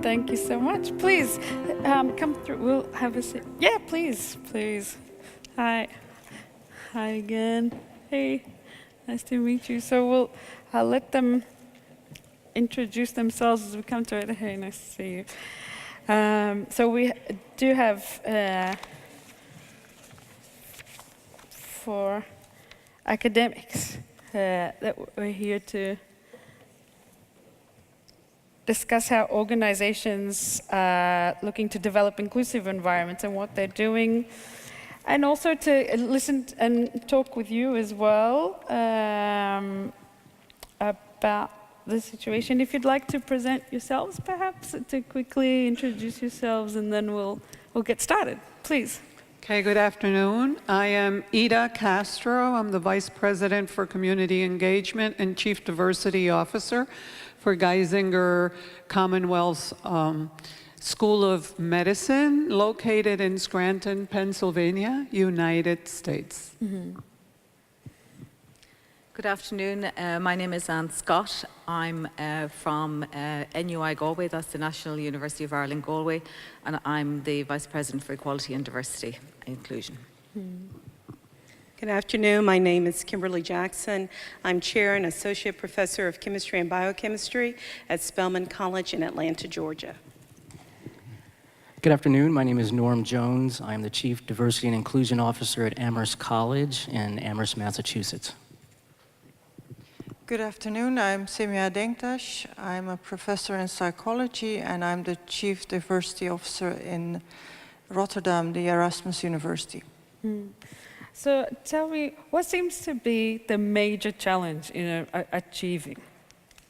Thank you so much. Please come through. We'll have a seat. Yeah, please, please. Hi. Hi again. Hey, nice to meet you. So I'll let them introduce themselves as we come to it. Hey, nice to see you. So we do have for academics that we're here to discuss how organizations are looking to develop inclusive environments and what they're doing, and also to listen and talk with you as well about the situation. If you'd like to present yourselves, perhaps, to quickly introduce yourselves, and then we'll get started. Please. Okay, good afternoon. I am Ida Castro. I'm the Vice President for Community Engagement and Chief Diversity Officer for Geisinger Commonwealth School of Medicine, located in Scranton, Pennsylvania, United States. Mm-hmm. Good afternoon. My name is Anne Scott. I'm from NUI Galway, that's the National University of Ireland, Galway, and I'm the Vice President for Equality and Diversity and Inclusion. Good afternoon. My name is Kimberly Jackson. I'm Chair and Associate Professor of Chemistry and Biochemistry at Spelman College in Atlanta, Georgia. Good afternoon. My name is Norm Jones. I'm the Chief Diversity and Inclusion Officer at Amherst College in Amherst, Massachusetts. Good afternoon, I'm Semiha Denktas. I'm a professor in psychology and I'm the Chief Diversity Officer in Rotterdam, the Erasmus University. So tell me, what seems to be the major challenge in achieving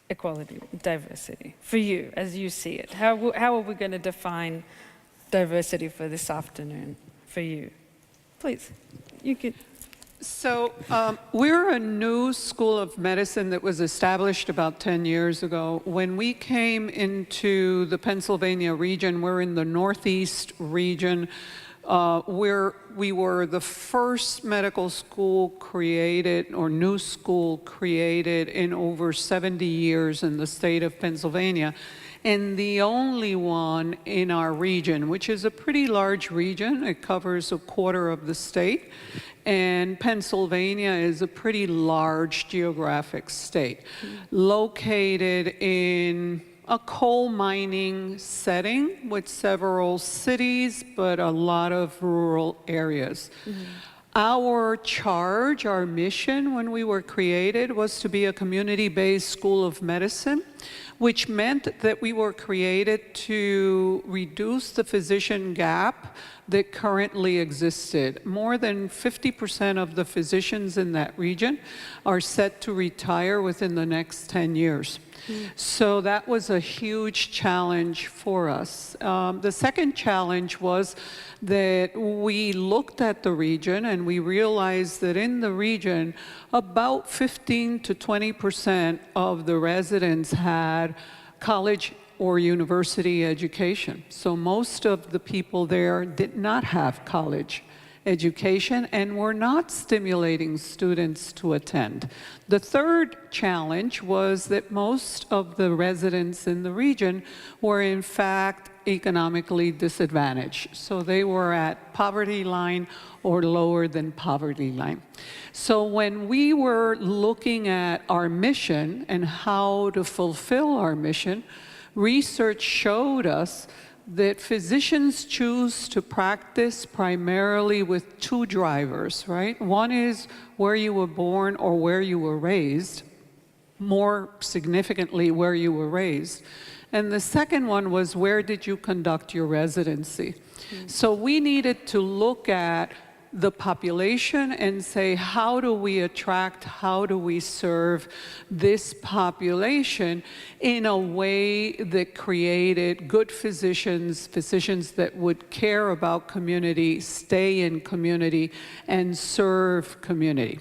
equality, diversity, for you, as you see it? How are we going to define diversity for this afternoon, for you? Please, you could. So we're a new school of medicine that was established about 10 years ago. When we came into the Pennsylvania region, we're in the Northeast region, where we were the first medical school created, or new school created, in over 70 years in the state of Pennsylvania, and the only one in our region, which is a pretty large region. It covers a quarter of the state. And Pennsylvania is a pretty large geographic state, located in a coal mining setting with several cities, but a lot of rural areas. Our charge, our mission when we were created, was to be a community-based school of medicine, which meant that we were created to reduce the physician gap that currently existed. More than 50% of the physicians in that region are set to retire within the next 10 years. So that was a huge challenge for us. The second challenge was that we looked at the region and we realized that in the region, about 15 to 20% of the residents had college or university education. So most of the people there did not have college education and were not stimulating students to attend. The third challenge was that most of the residents in the region were in fact economically disadvantaged. So they were at poverty line or lower than poverty line. So when we were looking at our mission and how to fulfill our mission, research showed us that physicians choose to practice primarily with two drivers, right? One is where you were born or where you were raised, more significantly where you were raised. And the second one was, where did you conduct your residency? So we needed to look at the population and say, how do we attract, how do we serve this population in a way that created good physicians, physicians that would care about community, stay in community, and serve community.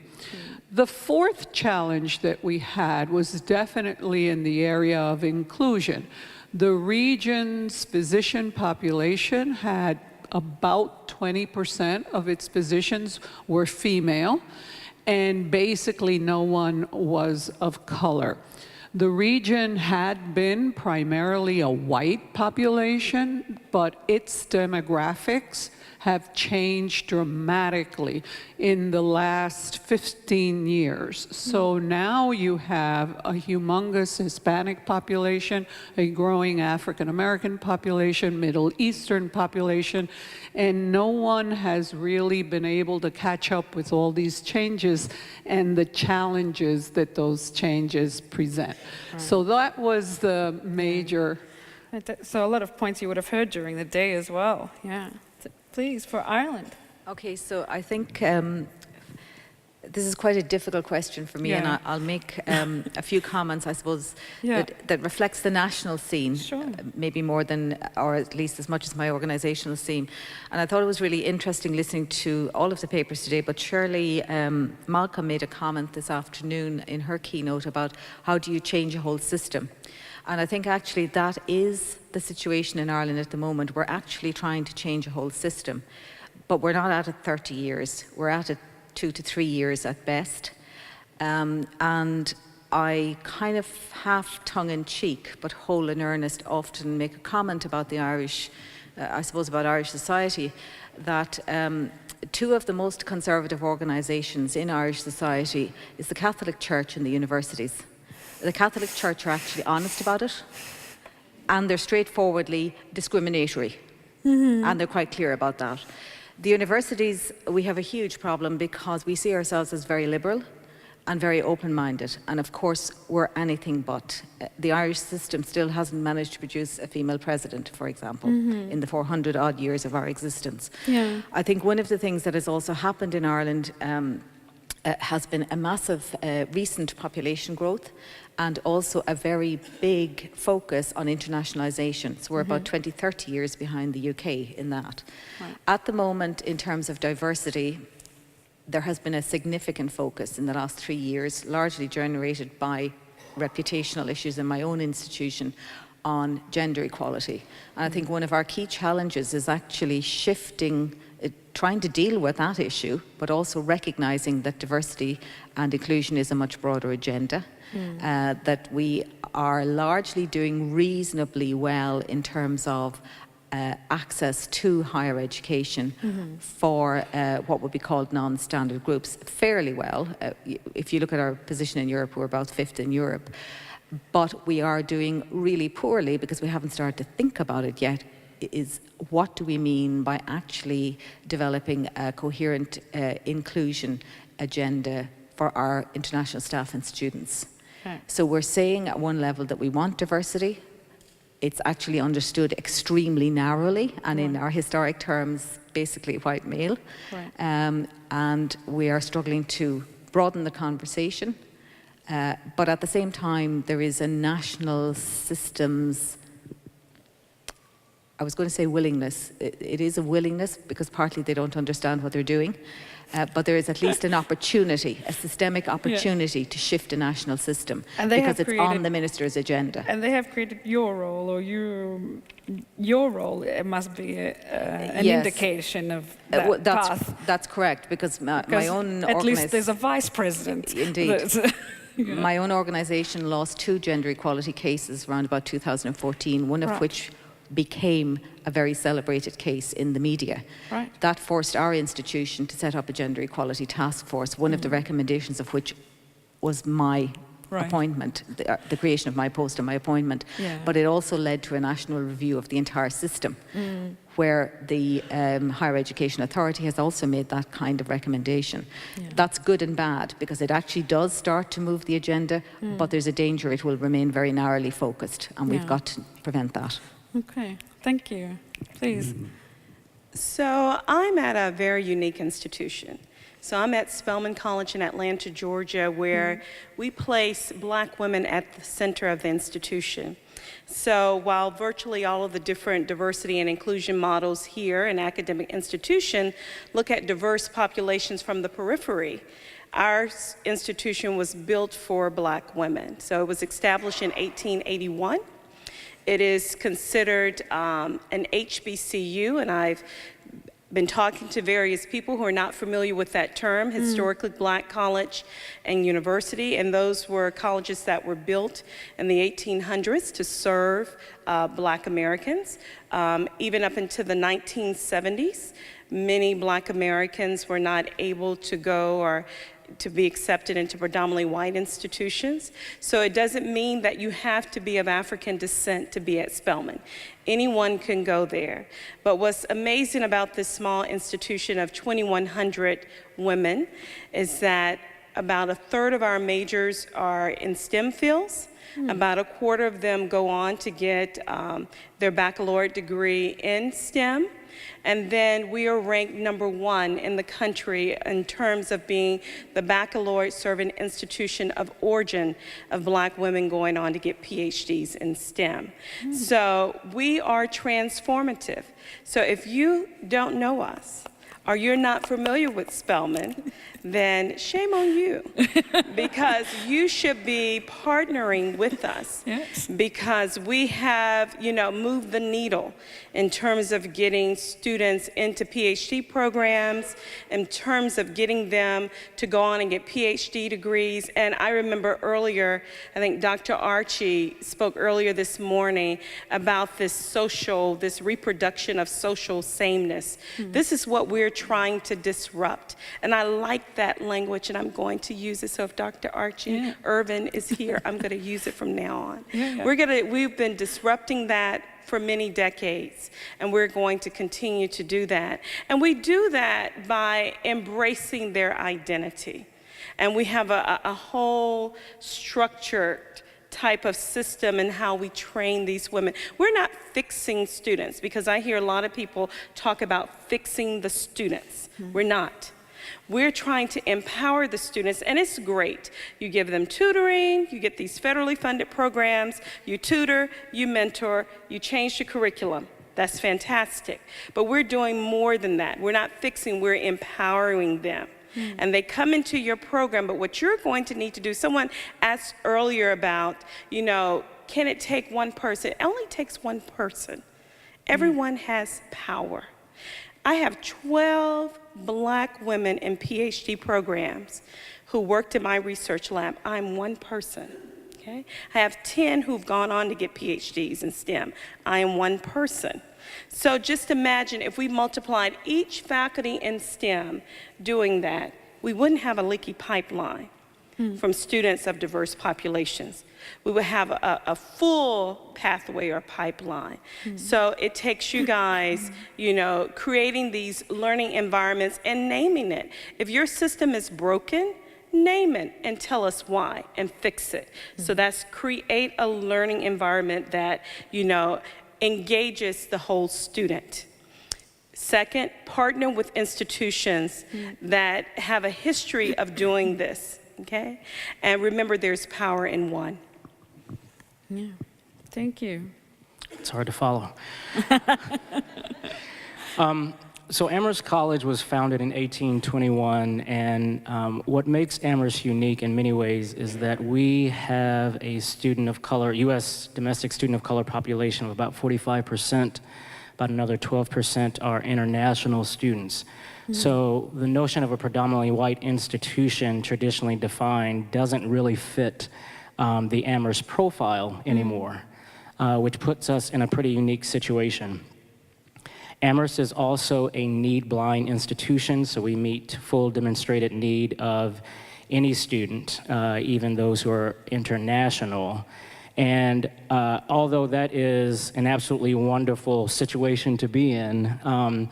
The fourth challenge that we had was definitely in the area of inclusion. The region's physician population had about 20% of its physicians were female, and basically no one was of color. The region had been primarily a white population, but its demographics have changed dramatically in the last 15 years. So now you have a humongous Hispanic population, a growing African American population, Middle Eastern population, and no one has really been able to catch up with all these changes and the challenges that those changes present. Right. So that was the major. So a lot of points you would have heard during the day as well. Yeah. Please, for Ireland. Okay, so I think this is quite a difficult question for me, and I'll make a few comments, I suppose, that reflects the national scene, maybe more than, or at least as much as my organisational scene. And I thought it was really interesting listening to all of the papers today, but Shirley Malcolm made a comment this afternoon in her keynote about how do you change a whole system. And I think actually that is the situation in Ireland at the moment. We're actually trying to change a whole system, but we're not at it 30 years. We're at it 2 to 3 years at best. And I kind of half tongue-in-cheek, but whole in earnest, often make a comment about the Irish, I suppose about Irish society, that two of the most conservative organisations in Irish society is the Catholic Church and the universities. The Catholic Church are actually honest about it, and they're straightforwardly discriminatory, and they're quite clear about that. The universities, we have a huge problem because we see ourselves as very liberal and very open-minded, and of course we're anything but. The Irish system still hasn't managed to produce a female president, for example, in the 400-odd years of our existence. Yeah. I think one of the things that has also happened in Ireland has been a massive recent population growth, and also a very big focus on internationalisation. So we're about 20, 30 years behind the UK in that. Right. At the moment, in terms of diversity, there has been a significant focus in the last 3 years, largely generated by reputational issues in my own institution on gender equality. And I think one of our key challenges is actually shifting, trying to deal with that issue, but also recognising that diversity and inclusion is a much broader agenda. That we are largely doing reasonably well in terms of access to higher education for what would be called non-standard groups, fairly well. If you look at our position in Europe, we're about 5th in Europe. But we are doing really poorly because we haven't started to think about it yet, is what do we mean by actually developing a coherent inclusion agenda for our international staff and students. Okay. So we're saying at one level that we want diversity. It's actually understood extremely narrowly, and in our historic terms, basically white male. Right. And we are struggling to broaden the conversation. But at the same time, there is a national systems, I was going to say willingness. It is a willingness because partly they don't understand what they're doing. But there is at least an opportunity, a systemic opportunity to shift a national system because it's on the minister's agenda. And they have created your role, or your role. It must be an indication of that path. That's correct, because my own at least there's a vice president. Indeed. My own organisation lost 2 gender equality cases around about 2014, one of which became a very celebrated case in the media. Right. That forced our institution to set up a gender equality task force, one of the recommendations of which was my appointment, the creation of my post and my appointment. Yeah. But it also led to a national review of the entire system, where the Higher Education Authority has also made that kind of recommendation. Yeah. That's good and bad, because it actually does start to move the agenda, but there's a danger it will remain very narrowly focused, and we've got to prevent that. Okay, thank you. Please. So I'm at a very unique institution. So I'm at Spelman College in Atlanta, Georgia, where we place Black women at the center of the institution. So while virtually all of the different diversity and inclusion models here in academic institution look at diverse populations from the periphery, our institution was built for Black women. So it was established in 1881. It is considered an HBCU, and I've been talking to various people who are not familiar with that term, historically black college and university, and those were colleges that were built in the 1800s to serve black Americans. Even up into the 1970s, many black Americans were not able to go or to be accepted into predominantly white institutions. So it doesn't mean that you have to be of African descent to be at Spelman. Anyone can go there. But what's amazing about this small institution of 2,100 women is that about a third of our majors are in STEM fields. About a quarter of them go on to get their baccalaureate degree in STEM. And then we are ranked #1 in the country in terms of being the baccalaureate serving institution of origin of black women going on to get PhDs in STEM. So we are transformative. So if you don't know us, or you're not familiar with Spelman, then shame on you, because you should be partnering with us. Yes. Because we have, moved the needle in terms of getting students into PhD programs, in terms of getting them to go on and get PhD degrees. And I remember earlier, I think Dr. Archie spoke earlier this morning about this reproduction of social sameness. This is what we're trying to disrupt. And I like that language, and I'm going to use it. So if Dr. Archie Irvin is here, I'm going to use it from now on. We've been disrupting that for many decades, and we're going to continue to do that. And we do that by embracing their identity. And we have a whole structured type of system in how we train these women. We're not fixing students, because I hear a lot of people talk about fixing the students. We're not. We're trying to empower the students, and it's great. You give them tutoring, you get these federally funded programs, you tutor, you mentor, you change the curriculum. That's fantastic. But we're doing more than that. We're not fixing, we're empowering them. And they come into your program, but what you're going to need to do, someone asked earlier about, can it take one person? It only takes one person. Everyone has power. I have 12 black women in PhD programs who worked in my research lab. I'm one person, okay? I have 10 who've gone on to get PhDs in STEM. I am one person. So just imagine if we multiplied each faculty in STEM doing that, we wouldn't have a leaky pipeline from students of diverse populations. We would have a full pathway or pipeline. So it takes you guys, creating these learning environments and naming it. If your system is broken, name it and tell us why and fix it. So that's create a learning environment that, engages the whole student. Second, partner with institutions that have a history of doing this, okay? And remember, there's power in one. Yeah, thank you. It's hard to follow. So Amherst College was founded in 1821, and what makes Amherst unique in many ways is that we have a student of color, U.S. domestic student of color population of about 45%, about another 12% are international students. So the notion of a predominantly white institution, traditionally defined, doesn't really fit the Amherst profile anymore, which puts us in a pretty unique situation. Amherst is also a need-blind institution, so we meet full demonstrated need of any student, even those who are international. And although that is an absolutely wonderful situation to be in,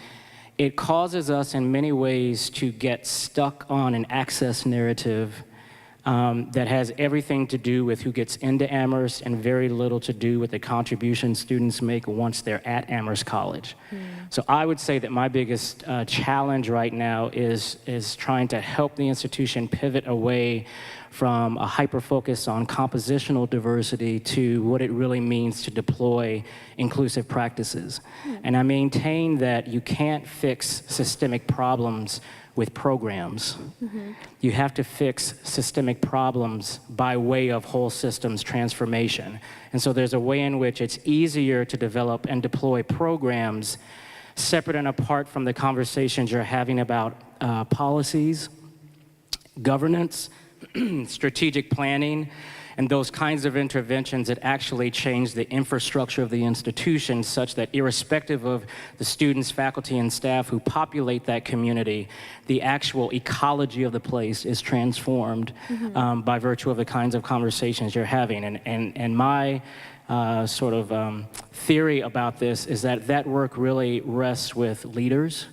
it causes us in many ways to get stuck on an access narrative that has everything to do with who gets into Amherst and very little to do with the contributions students make once they're at Amherst College. So I would say that my biggest challenge right now is trying to help the institution pivot away from a hyper-focus on compositional diversity to what it really means to deploy inclusive practices. And I maintain that you can't fix systemic problems with programs. You have to fix systemic problems by way of whole systems transformation. And so there's a way in which it's easier to develop and deploy programs separate and apart from the conversations you're having about policies, governance, strategic planning, and those kinds of interventions that actually change the infrastructure of the institution such that irrespective of the students, faculty, and staff who populate that community, the actual ecology of the place is transformed by virtue of the kinds of conversations you're having. And my sort of theory about this is that that work really rests with leaders.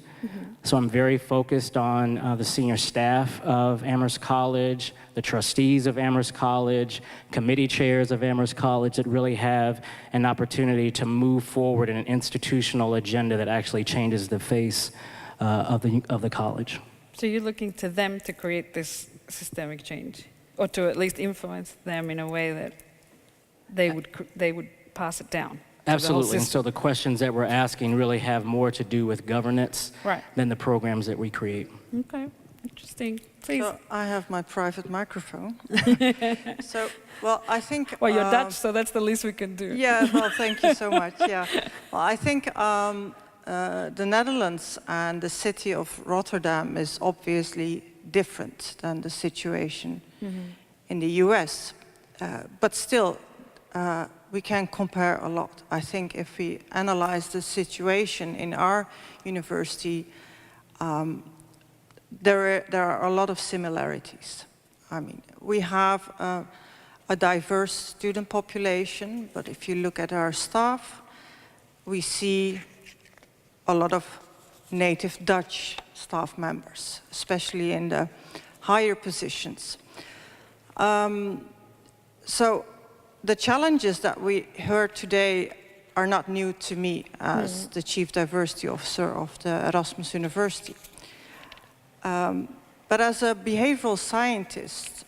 So I'm very focused on the senior staff of Amherst College, the trustees of Amherst College, committee chairs of Amherst College that really have an opportunity to move forward in an institutional agenda that actually changes the face of the college. So you're looking to them to create this systemic change, or to at least influence them in a way that they would pass it down. Absolutely, and so the questions that we're asking really have more to do with governance than the programs that we create. Okay, interesting. Please. So I have my private microphone. So, well, I think... Well, you're Dutch, so that's the least we can do. Yeah, well, thank you so much, yeah. Well, I think the Netherlands and the city of Rotterdam is obviously different than the situation in the US. But still, we can compare a lot. I think if we analyze the situation in our university, there are a lot of similarities. I mean, we have a diverse student population, but if you look at our staff, we see a lot of native Dutch staff members, especially in the higher positions. So the challenges that we heard today are not new to me as the Chief Diversity Officer of the Erasmus University. But as a behavioral scientist,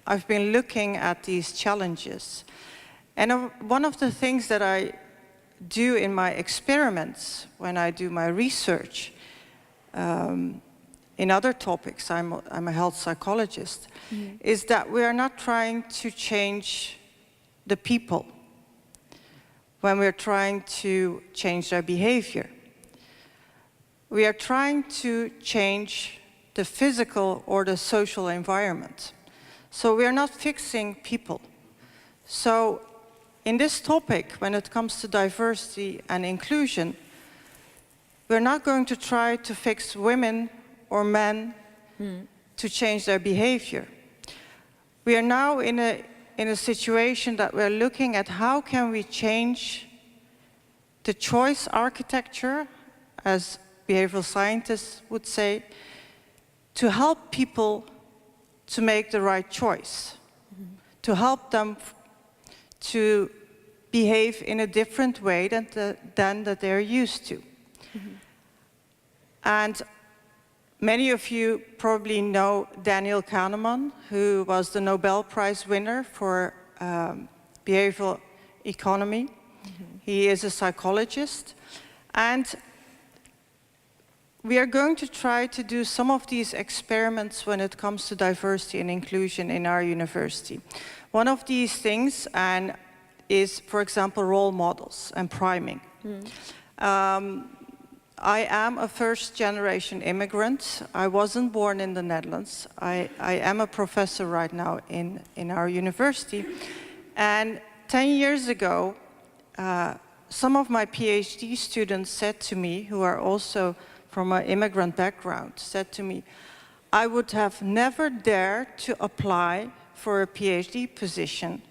I've been looking at these challenges. And one of the things that I do in my experiments, when I do my research in other topics, I'm a health psychologist, is that we are not trying to change the people when we're trying to change their behavior. We are trying to change the physical or the social environment. So we are not fixing people. So in this topic, when it comes to diversity and inclusion, we're not going to try to fix women or men to change their behavior. We are now in a situation that we're looking at how can we change the choice architecture, as behavioral scientists would say, to help people to make the right choice, to help them to behave in a different way than that they're used to. And many of you probably know Daniel Kahneman, who was the Nobel Prize winner for behavioral economy. He is a psychologist. And we are going to try to do some of these experiments when it comes to diversity and inclusion in our university. One of these things is, for example, role models and priming. I am a first-generation immigrant. I wasn't born in the Netherlands. I am a professor right now in our university. And 10 years ago, some of my PhD students said to me, who are also from an immigrant background, said to me, I would have never dared to apply for a PhD position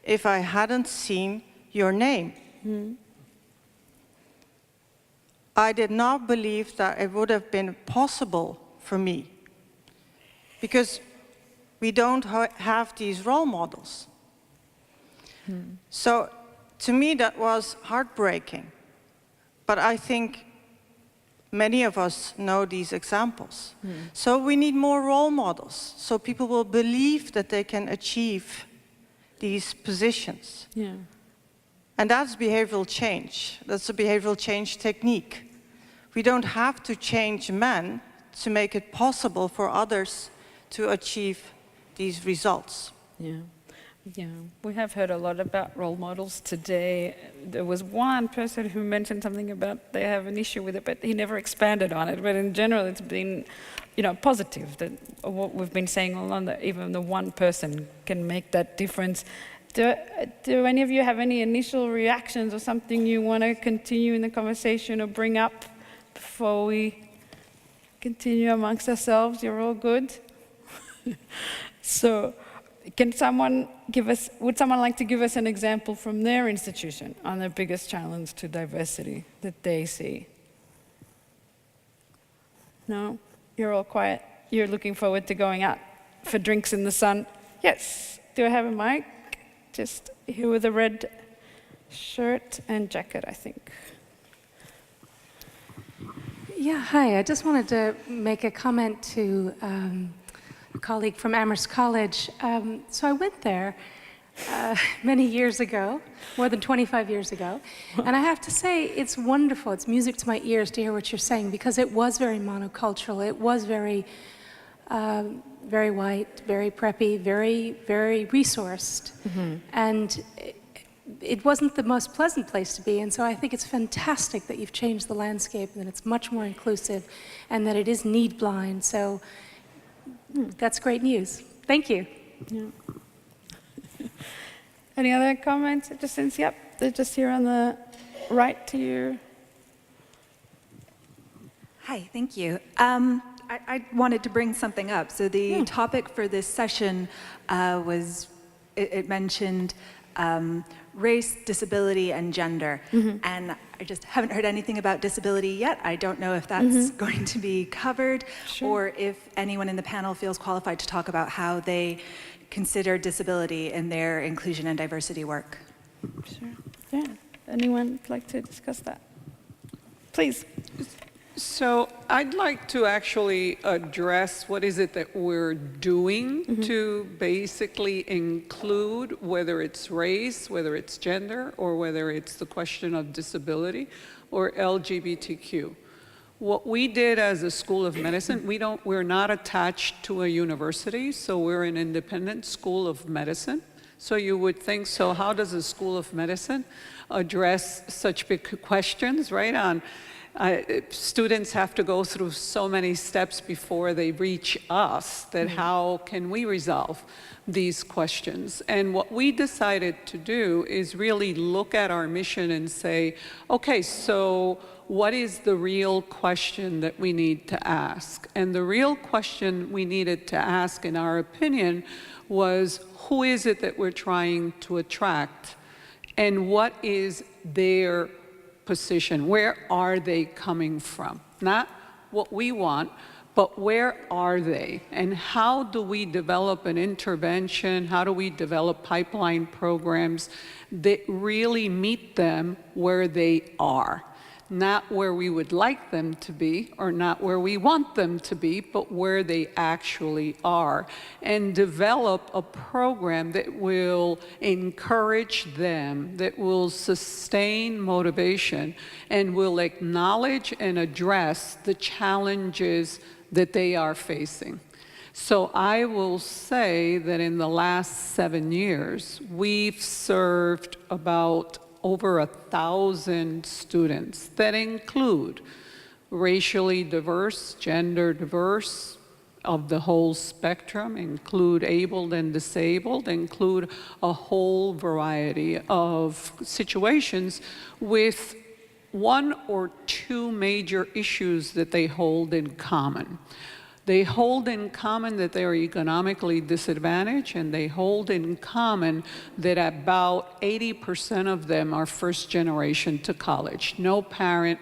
if I hadn't seen your name. I did not believe that it would have been possible for me because we don't have these role models. So to me that was heartbreaking, but I think many of us know these examples. So we need more role models so people will believe that they can achieve these positions. And that's behavioral change. That's a behavioral change technique. We don't have to change men to make it possible for others to achieve these results. Yeah, we have heard a lot about role models today. There was one person who mentioned something about they have an issue with it, but he never expanded on it. But in general, it's been, positive that what we've been saying all along, that even the one person can make that difference. Do any of you have any initial reactions or something you want to continue in the conversation or bring up before we continue amongst ourselves? You're all good? So, would someone like to give us an example from their institution on their biggest challenge to diversity that they see? No? You're all quiet. You're looking forward to going out for drinks in the sun? Yes. Do I have a mic? Just here with a red shirt and jacket, I think. Yeah, hi. I just wanted to make a comment to a colleague from Amherst College. So I went there many years ago, more than 25 years ago, and I have to say it's wonderful. It's music to my ears to hear what you're saying, because it was very monocultural. It was very, very white, very preppy, very, very resourced, and it wasn't the most pleasant place to be. And so I think it's fantastic that you've changed the landscape and that it's much more inclusive and that it is need blind. So that's great news. Thank you. Yeah. Any other comments? They're just here on the right to you. Hi, thank you. I wanted to bring something up. So the topic for this session it mentioned race, disability, and gender. And I just haven't heard anything about disability yet. I don't know if that's going to be covered, or if anyone in the panel feels qualified to talk about how they consider disability in their inclusion and diversity work. Sure. Yeah. Anyone like to discuss that? Please. So I'd like to actually address what is it that we're doing to basically include, whether it's race, whether it's gender, or whether it's the question of disability or LGBTQ. What we did as a School of Medicine, we're not attached to a university, so we're an independent School of Medicine. So you would think, so how does a School of Medicine address such big questions, right? Students have to go through so many steps before they reach us, that how can we resolve these questions? And what we decided to do is really look at our mission and say, okay, so what is the real question that we need to ask? And the real question we needed to ask, in our opinion, was who is it that we're trying to attract? And what is their position? Where are they coming from? Not what we want, but where are they? And how do we develop an intervention? How do we develop pipeline programs that really meet them where they are? Not where we would like them to be, or not where we want them to be, but where they actually are. And develop a program that will encourage them, that will sustain motivation, and will acknowledge and address the challenges that they are facing. So I will say that in the last 7 years, we've served about over 1,000 students that include racially diverse, gender diverse, of the whole spectrum, include abled and disabled, include a whole variety of situations with one or two major issues that they hold in common. They hold in common that they are economically disadvantaged, and they hold in common that about 80% of them are first generation to college, no parent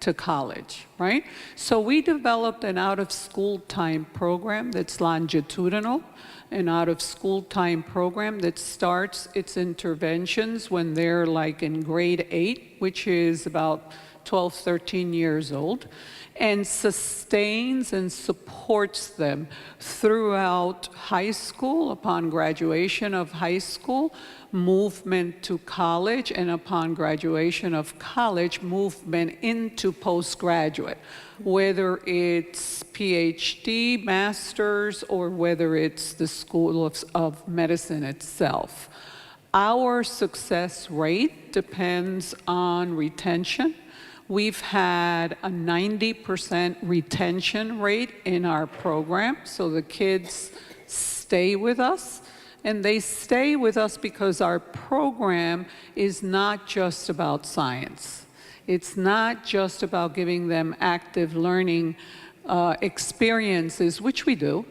to college, right? So we developed an out-of-school time program that's longitudinal, an out-of-school time program that starts its interventions when they're like in grade 8, which is about 12, 13 years old, and sustains and supports them throughout high school, upon graduation of high school, movement to college, and upon graduation of college, movement into postgraduate, whether it's PhD, master's, or whether it's the School of Medicine itself. Our success rate depends on retention. We've had a 90% retention rate in our program, so the kids stay with us. And they stay with us because our program is not just about science. It's not just about giving them active learning experiences, which we do.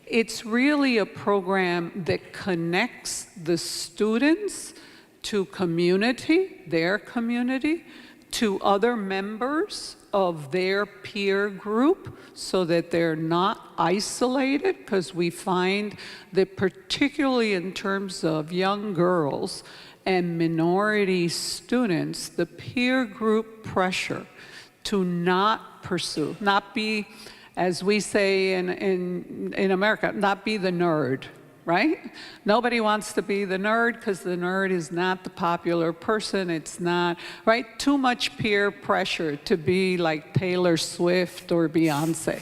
It's really a program that connects the students to community, their community, to other members of their peer group so that they're not isolated, because we find that particularly in terms of young girls and minority students, the peer group pressure to not pursue, not be, as we say in America, not be the nerd, right? Nobody wants to be the nerd because the nerd is not the popular person. It's not, right? Too much peer pressure to be like Taylor Swift or Beyonce.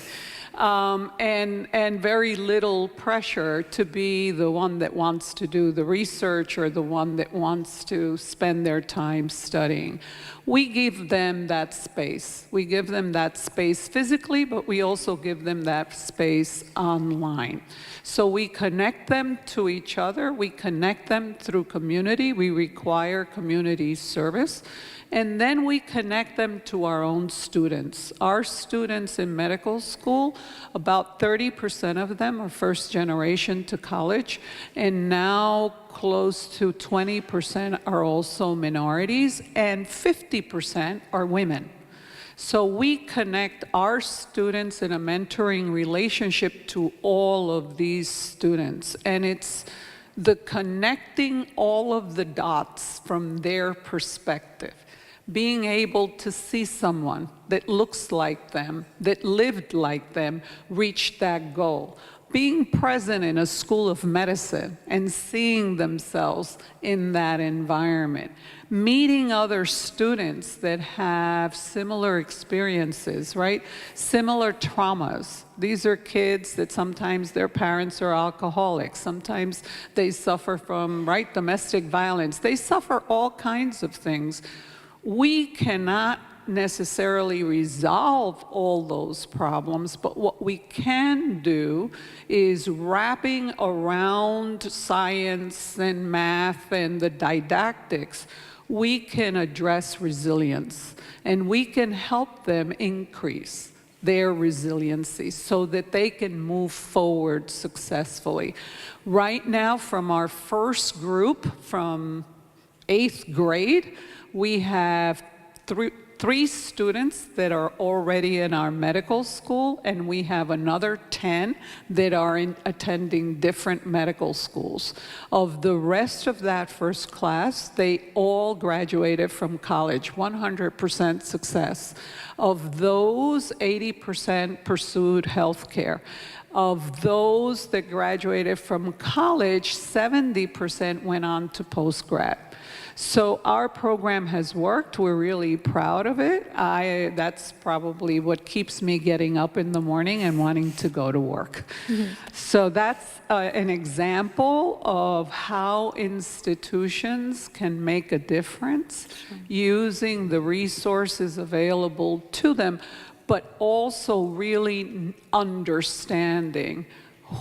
And very little pressure to be the one that wants to do the research or the one that wants to spend their time studying. We give them that space. We give them that space physically, but we also give them that space online. So we connect them to each other. We connect them through community. We require community service. And then we connect them to our own students. Our students in medical school, about 30% of them are first generation to college, and now close to 20% are also minorities, and 50% are women. So we connect our students in a mentoring relationship to all of these students, and it's the connecting all of the dots from their perspective. Being able to see someone that looks like them, that lived like them, reach that goal. Being present in a school of medicine and seeing themselves in that environment. Meeting other students that have similar experiences, right? Similar traumas. These are kids that sometimes their parents are alcoholics. Sometimes they suffer from, right, domestic violence. They suffer all kinds of things. We cannot necessarily resolve all those problems, but what we can do is wrapping around science and math and the didactics, we can address resilience, and we can help them increase their resiliency so that they can move forward successfully. Right now, from our first group, from 8th grade, we have three students that are already in our medical school, and we have another 10 that are attending different medical schools. Of the rest of that first class, they all graduated from college, 100% success. Of those, 80% pursued healthcare. Of those that graduated from college, 70% went on to postgrad. So our program has worked. We're really proud of it. That's probably what keeps me getting up in the morning and wanting to go to work. Mm-hmm. So that's an example of how institutions can make a difference using the resources available to them, but also really understanding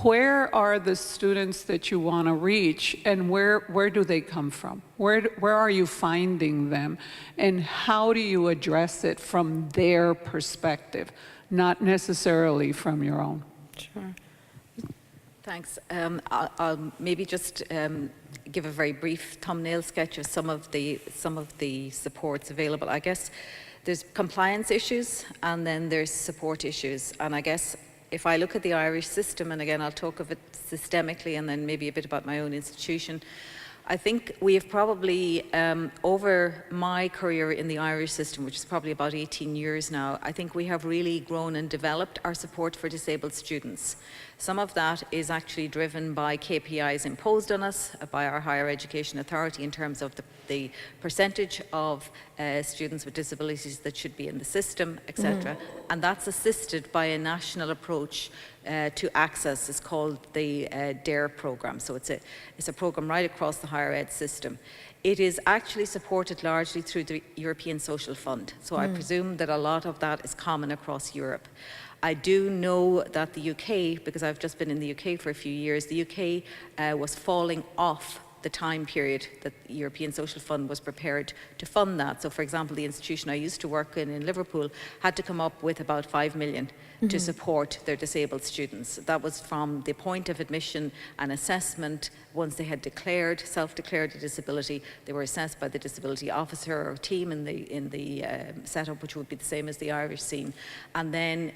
where are the students that you want to reach, and where do they come from? Where are you finding them? And how do you address it from their perspective, not necessarily from your own? Sure. Thanks. I'll maybe just give a very brief thumbnail sketch of some of the supports available. I guess there's compliance issues, and then there's support issues. And I guess if I look at the Irish system, and again, I'll talk of it systemically and then maybe a bit about my own institution, I think we have probably, over my career in the Irish system, which is probably about 18 years now, I think we have really grown and developed our support for disabled students. Some of that is actually driven by KPIs imposed on us by our higher education authority in terms of the percentage of students with disabilities that should be in the system, etc. And that's assisted by a national approach to access. It's called the DARE program. So it's a program right across the higher ed system. It is actually supported largely through the European Social Fund. So I presume that a lot of that is common across Europe. I do know that the UK, because I've just been in the UK for a few years, the UK was falling off the time period that the European Social Fund was prepared to fund that. So for example, the institution I used to work in Liverpool had to come up with about 5 million to support their disabled students. That was from the point of admission and assessment. Once they had self-declared a disability, they were assessed by the disability officer or team in the setup, which would be the same as the Irish scene. And then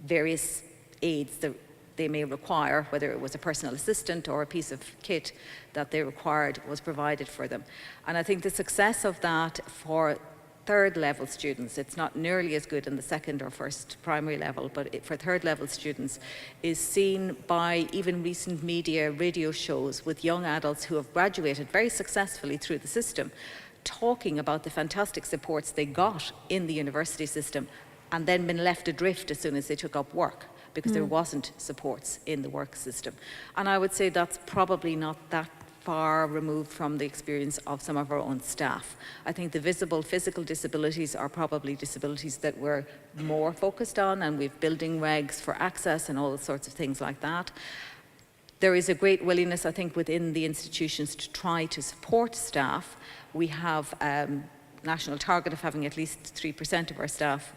various aids that they may require, whether it was a personal assistant or a piece of kit that they required, was provided for them. And I think the success of that for third level students, it's not nearly as good in the second or first primary level, but for third level students, is seen by even recent media radio shows with young adults who have graduated very successfully through the system, talking about the fantastic supports they got in the university system and then been left adrift as soon as they took up work, because there wasn't supports in the work system. And I would say that's probably not that far removed from the experience of some of our own staff. I think the visible physical disabilities are probably disabilities that we're more focused on, and we've building regs for access and all sorts of things like that. There is a great willingness, I think, within the institutions to try to support staff. We have a national target of having at least 3% of our staff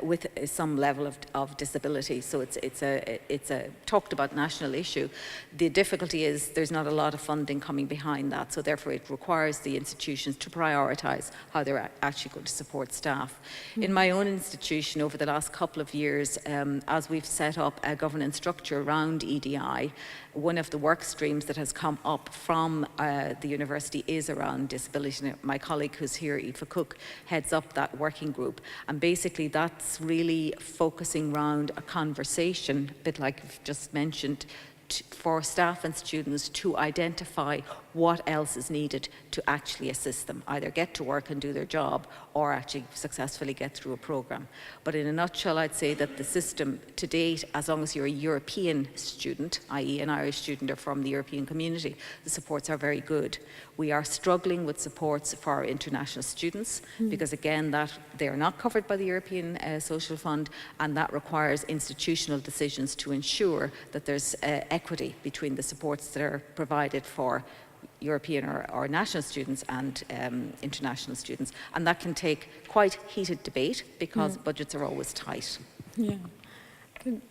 with some level of disability. So it's a talked about national issue. The difficulty is there's not a lot of funding coming behind that, so therefore it requires the institutions to prioritise how they're actually going to support staff. In my own institution over the last couple of years, as we've set up a governance structure around EDI, one of the work streams that has come up from the university is around disability. My colleague who's here, Aoife Cook, heads up that working group. And basically that's really focusing around a conversation, a bit like you've just mentioned, for staff and students to identify what else is needed to actually assist them, either get to work and do their job or actually successfully get through a programme. But in a nutshell, I'd say that the system to date, as long as you're a European student, i.e. an Irish student or from the European community, the supports are very good. We are struggling with supports for our international students because again, that they are not covered by the European Social Fund, and that requires institutional decisions to ensure that there's equity between the supports that are provided for European or national students and international students. And that can take quite heated debate because budgets are always tight. Yeah. Good.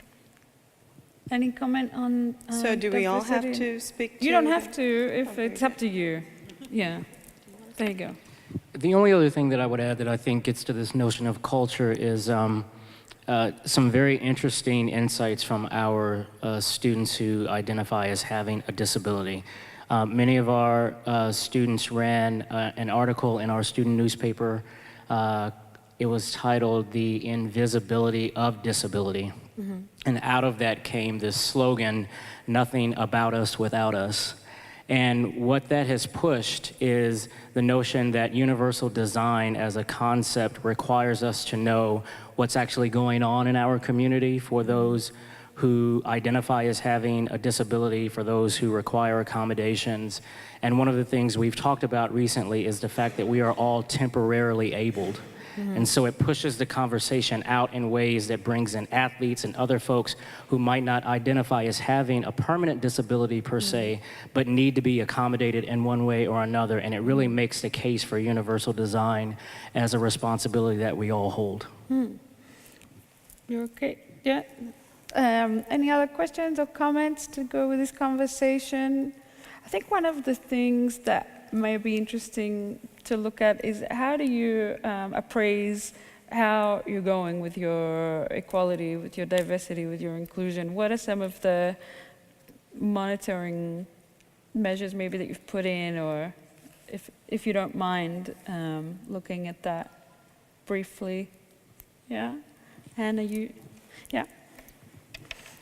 Any comment on So do we all have diversity? to speak to? You don't have to, if it's up to you. Yeah, there you go. The only other thing that I would add that I think gets to this notion of culture is some very interesting insights from our students who identify as having a disability. Many of our students ran an article in our student newspaper. It was titled "The Invisibility of Disability." And out of that came this slogan, "Nothing about us without us." And what that has pushed is the notion that universal design as a concept requires us to know what's actually going on in our community for those who identify as having a disability, for those who require accommodations. And one of the things we've talked about recently is the fact that we are all temporarily abled. And so it pushes the conversation out in ways that brings in athletes and other folks who might not identify as having a permanent disability per se, but need to be accommodated in one way or another. And it really makes the case for universal design as a responsibility that we all hold. You're okay? Yeah. Any other questions or comments to go with this conversation? I think one of the things that may be interesting to look at is how do you appraise how you're going with your equality, with your diversity, with your inclusion? What are some of the monitoring measures maybe that you've put in, or if you don't mind looking at that briefly. Yeah? Hannah, yeah.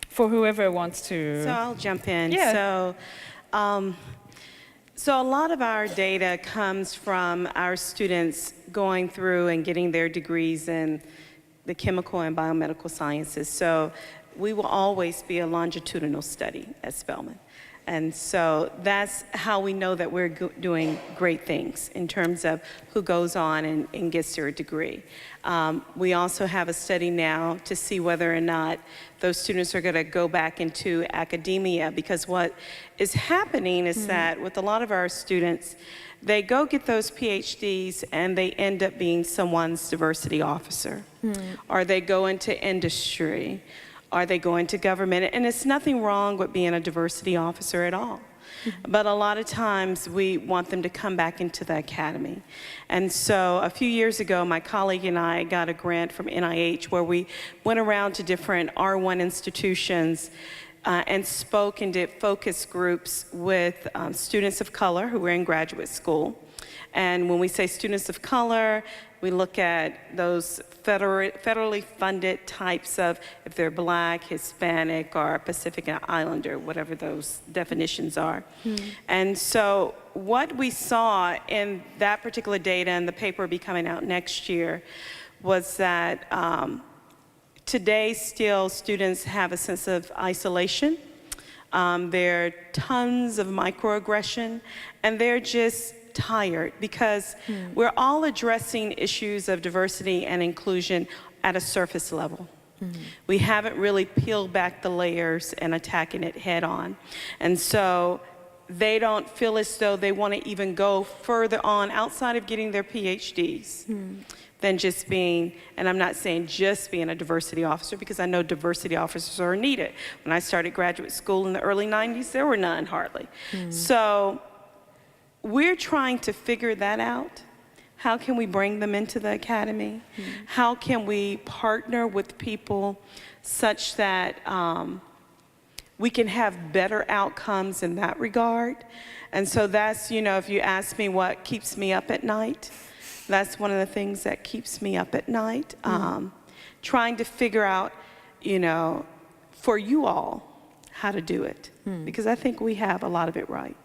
For whoever wants to. So I'll jump in. Yeah. So a lot of our data comes from our students going through and getting their degrees in the chemical and biomedical sciences. So we will always be a longitudinal study at Spelman. And so that's how we know that we're doing great things in terms of who goes on and gets their degree. We also have a study now to see whether or not those students are going to go back into academia, because what is happening is that with a lot of our students, they go get those PhDs and they end up being someone's diversity officer, or they go into industry, or they go into government. And it's nothing wrong with being a diversity officer at all. But a lot of times we want them to come back into the academy. And so a few years ago, my colleague and I got a grant from NIH where we went around to different R1 institutions and spoke and did focus groups with students of color who were in graduate school. And when we say students of color, we look at those federally funded types of, if they're Black, Hispanic, or Pacific Islander, whatever those definitions are. And so what we saw in that particular data, and the paper will be coming out next year, was that today still students have a sense of isolation. There are tons of microaggression, and they're just tired because we're all addressing issues of diversity and inclusion at a surface level. We haven't really peeled back the layers and attacking it head on. And so they don't feel as though they want to even go further on outside of getting their PhDs than just being, and I'm not saying just being a diversity officer, because I know diversity officers are needed. When I started graduate school in the early 90s, there were none hardly. So we're trying to figure that out. How can we bring them into the academy? How can we partner with people such that we can have better outcomes in that regard? And so that's, if you ask me what keeps me up at night, that's one of the things that keeps me up at night. Trying to figure out, for you all, how to do it. Because I think we have a lot of it right.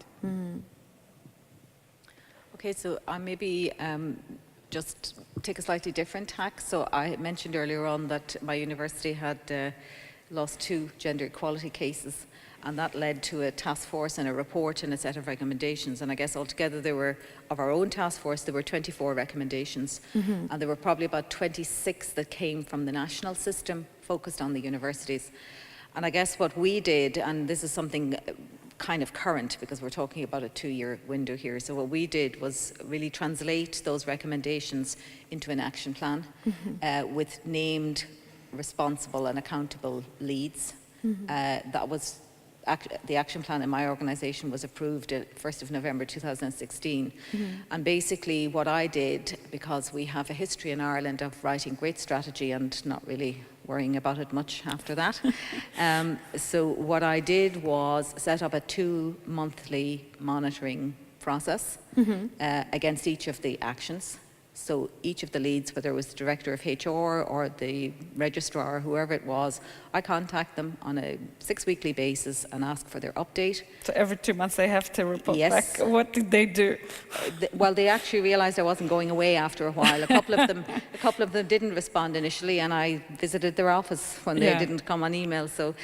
Okay, so I maybe just take a slightly different tack. So I mentioned earlier on that my university had lost 2 gender equality cases, and that led to a task force and a report and a set of recommendations. And I guess altogether there were, of our own task force, there were 24 recommendations, and there were probably about 26 that came from the national system focused on the universities. And I guess what we did, and this is something kind of current because we're talking about a 2-year window here. So what we did was really translate those recommendations into an action plan with named, responsible and accountable leads. That was the action plan in my organisation was approved at 1st of November 2016. And basically what I did, because we have a history in Ireland of writing great strategy and not really worrying about it much after that. So what I did was set up a 2-monthly monitoring process against each of the actions. So each of the leads, whether it was the director of HR or the registrar or whoever it was, I contact them on a 6-weekly basis and ask for their update. So every 2 months they have to report Yes. back. What did they do? Well, they actually realized I wasn't going away after a while. A couple of them didn't respond initially, and I visited their office when they didn't come on email. So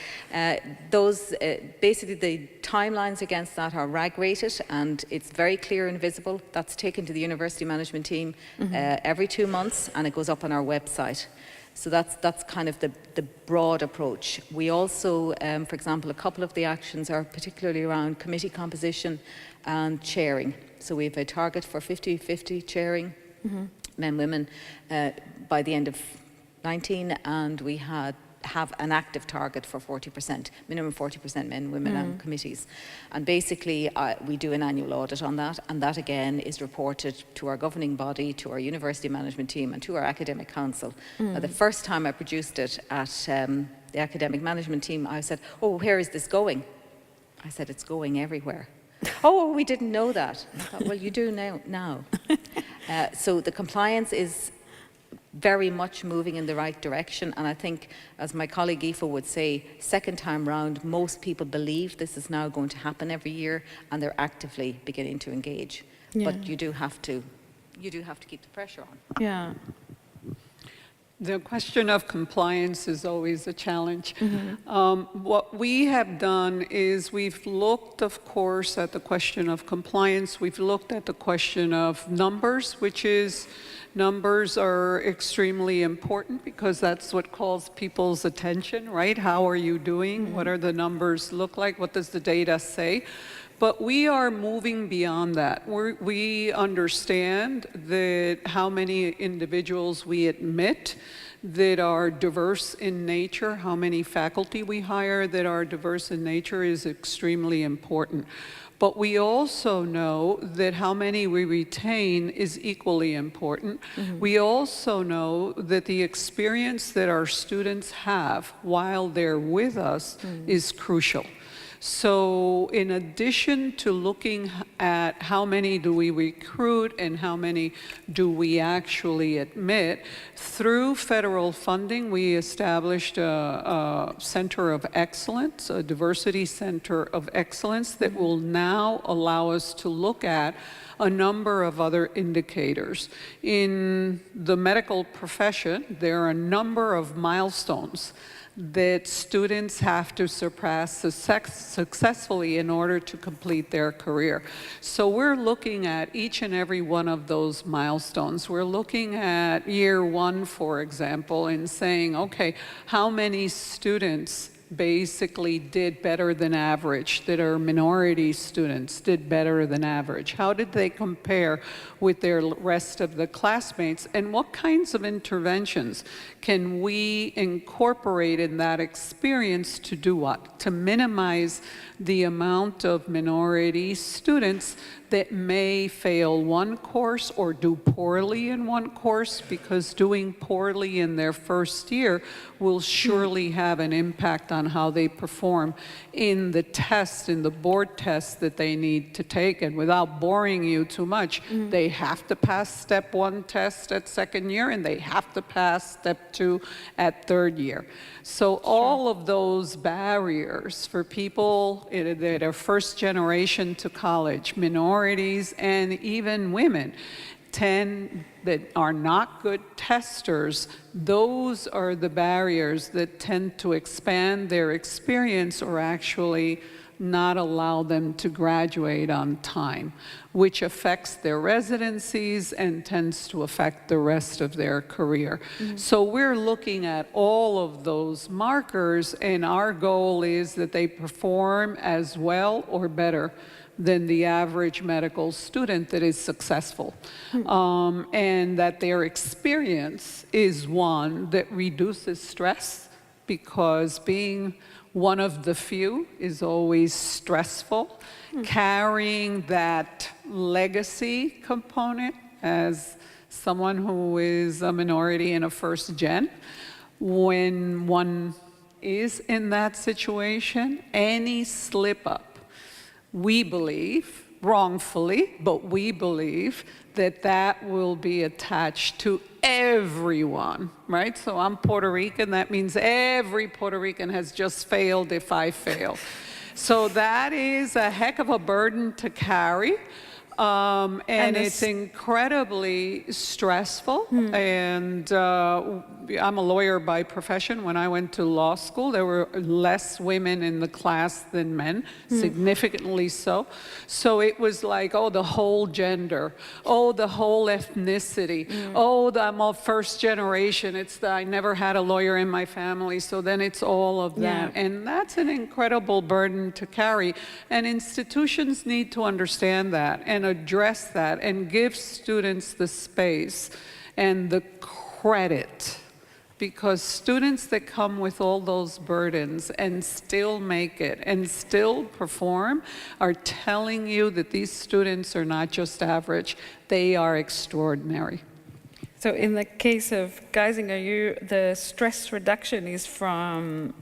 those, basically the timelines against that are RAG rated, and it's very clear and visible. That's taken to the university management team every 2 months, and it goes up on our website. So that's kind of the broad approach. We also, for example, a couple of the actions are particularly around committee composition and chairing. So we have a target for 50-50 chairing, men, women, by the end of 19, and we have an active target for 40%, minimum 40% men, women on committees. And basically we do an annual audit on that, and that again is reported to our governing body, to our university management team and to our academic council. The first time I produced it at the academic management team, I said, oh, where is this going? I said, it's going everywhere. Oh, we didn't know that. I thought, well, you do now. So the compliance is very much moving in the right direction, and I think, as my colleague Aoife would say, second time round, most people believe this is now going to happen every year, and they're actively beginning to engage. Yeah. But you do have to keep the pressure on. Yeah. The question of compliance is always a challenge. What we have done is we've looked, of course, at the question of compliance. We've looked at the question of numbers, which is numbers are extremely important because that's what calls people's attention, right? How are you doing? What are the numbers look like? What does the data say? But we are moving beyond that. We understand that how many individuals we admit that are diverse in nature, how many faculty we hire that are diverse in nature is extremely important. But we also know that how many we retain is equally important. We also know that the experience that our students have while they're with us is crucial. So in addition to looking at how many do we recruit and how many do we actually admit, through federal funding, we established a center of excellence, a diversity center of excellence that will now allow us to look at a number of other indicators. In the medical profession, there are a number of milestones that students have to surpass successfully in order to complete their career. So we're looking at each and every one of those milestones. We're looking at year one, for example, and saying, okay, how many students basically did better than average, that are minority students did better than average? How did they compare with their rest of the classmates? And what kinds of interventions can we incorporate in that experience to do what? To minimize the amount of minority students that may fail one course or do poorly in one course, because doing poorly in their first year will surely have an impact on how they perform in the test, in the board test that they need to take. And without boring you too much, they have to pass step 1 test at second year, and they have to pass step 2 at third year. So all of those barriers for people that are first generation to college, minorities and even women, that are not good testers, those are the barriers that tend to expand their experience or actually not allow them to graduate on time, which affects their residencies and tends to affect the rest of their career. So we're looking at all of those markers, and our goal is that they perform as well or better than the average medical student that is successful. And that their experience is one that reduces stress, because being one of the few is always stressful. Carrying that legacy component as someone who is a minority in a first gen, when one is in that situation, any slip up, we believe, wrongfully, but we believe that that will be attached to everyone, right? So I'm Puerto Rican, that means every Puerto Rican has just failed if I fail. So that is a heck of a burden to carry. And it's incredibly stressful. And I'm a lawyer by profession. When I went to law school, there were less women in the class than men, significantly so. So it was like, oh, the whole gender, oh, the whole ethnicity, oh, I'm a first generation. I never had a lawyer in my family, so then it's all of that. And that's an incredible burden to carry. And institutions need to understand that and address that and give students the space and the credit, because students that come with all those burdens and still make it and still perform are telling you that these students are not just average, they are extraordinary. So in the case of Geisinger, the stress reduction is from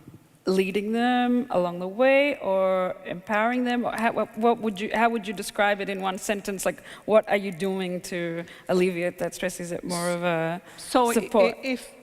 leading them along the way or empowering them? Or how would you describe it in one sentence? Like, what are you doing to alleviate that stress? Is it more of a support?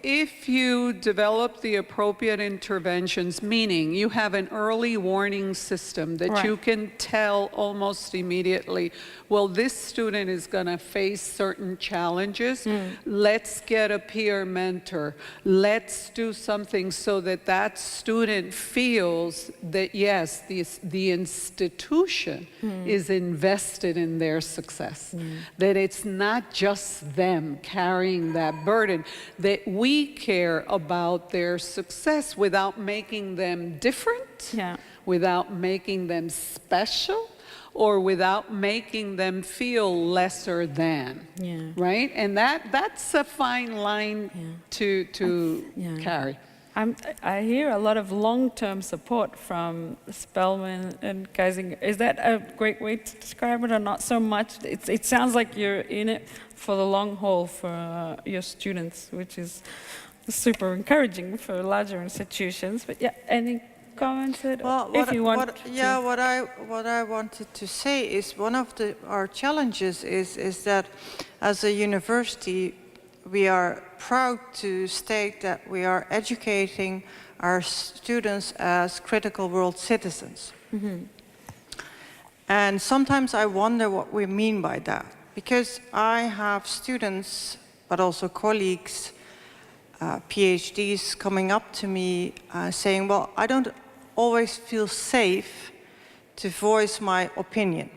If you develop the appropriate interventions, meaning you have an early warning system that you can tell almost immediately, well, this student is going to face certain challenges. Let's get a peer mentor. Let's do something so that that student feels that, yes, the institution is invested in their success, that it's not just them carrying that burden, that we care about their success without making them different, without making them special, or without making them feel lesser than, right? And that's a fine line to carry. I hear a lot of long-term support from Spelman and Geisinger. Is that a great way to describe it, or not so much? It sounds like you're in it for the long haul for your students, which is super encouraging for larger institutions. But yeah, any comments? If you want. What I wanted to say is one of our challenges is that as a university, we are proud to state that we are educating our students as critical world citizens. And sometimes I wonder what we mean by that, because I have students, but also colleagues, PhDs coming up to me saying, well, I don't always feel safe to voice my opinion.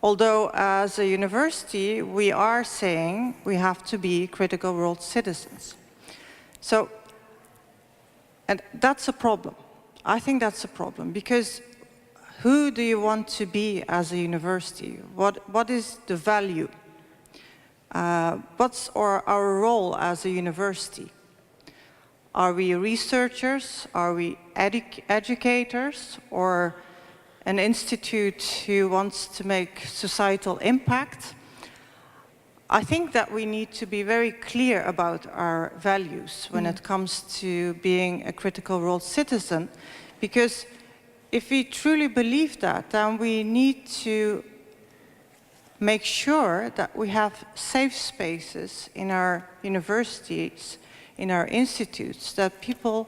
Although as a university, we are saying we have to be critical world citizens. So, and that's a problem. I think that's a problem, because who do you want to be as a university? What is the value? What's our role as a university? Are we researchers? Are we educators? Or an institute who wants to make societal impact? I think that we need to be very clear about our values when it comes to being a critical world citizen, because if we truly believe that, then we need to make sure that we have safe spaces in our universities, in our institutes, that people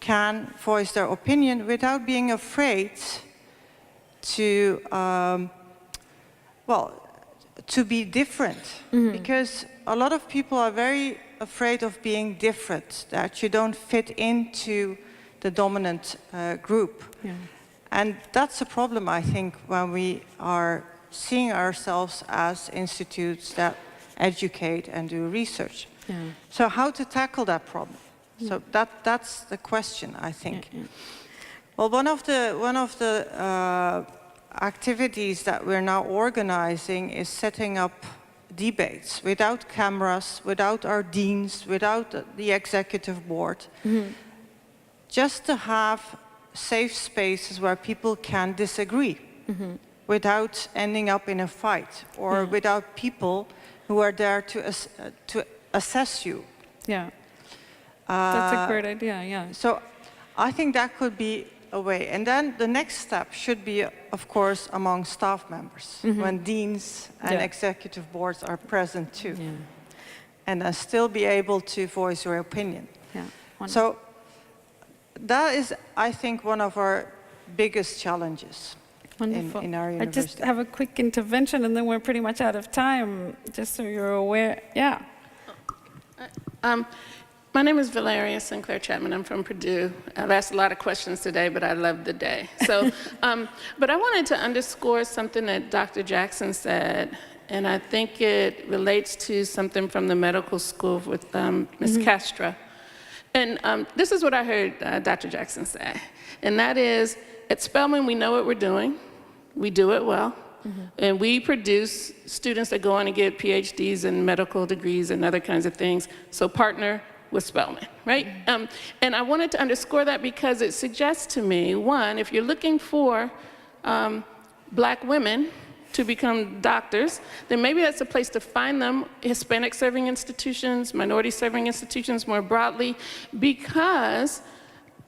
can voice their opinion without being afraid to, to be different. Because a lot of people are very afraid of being different, that you don't fit into the dominant group. And that's a problem, I think, when we are seeing ourselves as institutes that educate and do research. So how to tackle that problem? So that's the question, I think. Well, one of the activities that we're now organizing is setting up debates without cameras, without our deans, without the executive board, just to have safe spaces where people can disagree without ending up in a fight, or without people who are there to assess you. That's a great idea, So I think that could be a way. And then the next step should be, of course, among staff members, when deans and executive boards are present too. And still be able to voice your opinion. So that is, I think, one of our biggest challenges in our university. I just have a quick intervention, and then we're pretty much out of time, just so you're aware. My name is Valeria Sinclair Chapman. I'm from Purdue. I've asked a lot of questions today, but I love the day. So, but I wanted to underscore something that Dr. Jackson said, and I think it relates to something from the medical school with Ms. Castro. And this is what I heard Dr. Jackson say, and that is, at Spelman, we know what we're doing. We do it well. And we produce students that go on and get PhDs and medical degrees and other kinds of things. So partner with Spelman, right? And I wanted to underscore that because it suggests to me, one, if you're looking for black women to become doctors, then maybe that's a place to find them, Hispanic serving institutions, minority serving institutions more broadly, because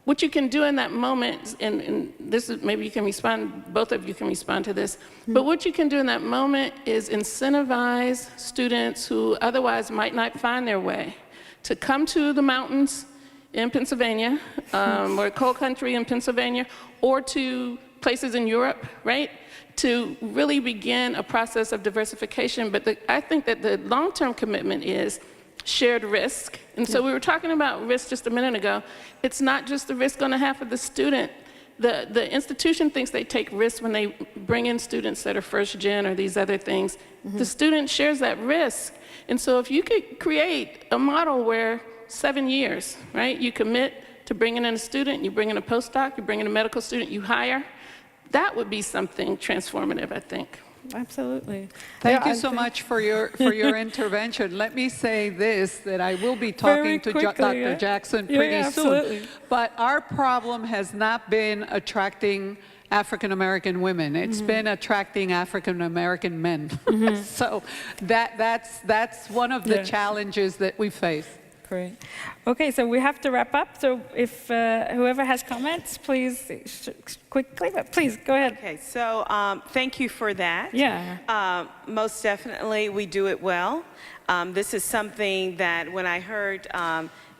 what you can do in that moment, and this is, maybe you can respond, both of you can respond to this, but what you can do in that moment is incentivize students who otherwise might not find their way to come to the mountains in Pennsylvania, or cold country in Pennsylvania, or to places in Europe, right? To really begin a process of diversification. But I think that the long-term commitment is shared risk. And so we were talking about risk just a minute ago. It's not just the risk on behalf of the student. The institution thinks they take risks when they bring in students that are first gen or these other things. The student shares that risk. And so if you could create a model where 7 years, right, you commit to bringing in a student, you bring in a postdoc, you bring in a medical student, you hire, that would be something transformative, I think. Absolutely. Thank you so much for your intervention. Let me say this, that I will be talking to Dr. Jackson pretty soon. But our problem has not been attracting African-American women. It's been attracting African-American men. So that's one of the challenges that we face. Great. Okay, so we have to wrap up. So if whoever has comments, please quickly, but please go ahead. Okay, so thank you for that. Yeah. Most definitely, we do it well. This is something that when I heard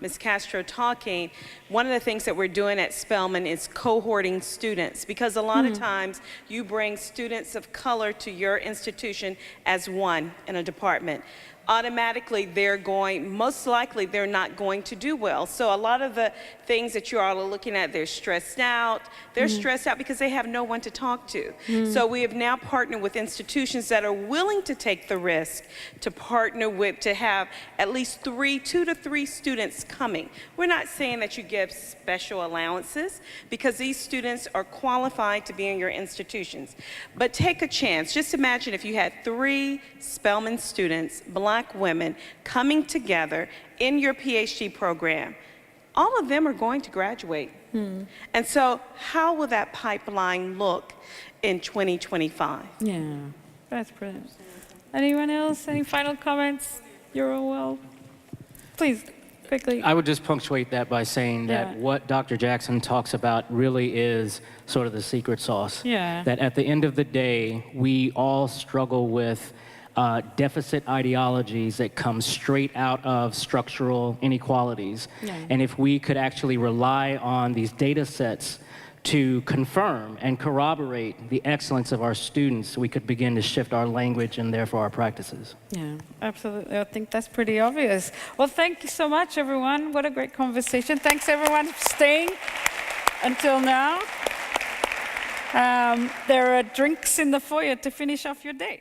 Ms. Castro talking, one of the things that we're doing at Spelman is cohorting students, because a lot of times you bring students of color to your institution as one in a department. Automatically most likely they're not going to do well. So a lot of the things that you all are looking at, they're stressed out. They're stressed out because they have no one to talk to. So we have now partnered with institutions that are willing to take the risk to partner with, to have at least 2 to 3 students coming. We're not saying that you give special allowances, because these students are qualified to be in your institutions. But take a chance. Just imagine if you had 3 Spelman students, Black women, coming together in your PhD program. All of them are going to graduate. And so how will that pipeline look in 2025? Yeah, that's brilliant. Anyone else? Any final comments? You're all well. Please, quickly. I would just punctuate that by saying that what Dr. Jackson talks about really is sort of the secret sauce. Yeah. That at the end of the day, we all struggle with deficit ideologies that come straight out of structural inequalities. And if we could actually rely on these data sets to confirm and corroborate the excellence of our students, we could begin to shift our language and therefore our practices. Yeah, absolutely. I think that's pretty obvious. Well, thank you so much, everyone. What a great conversation. Thanks, everyone, for staying until now. There are drinks in the foyer to finish off your day.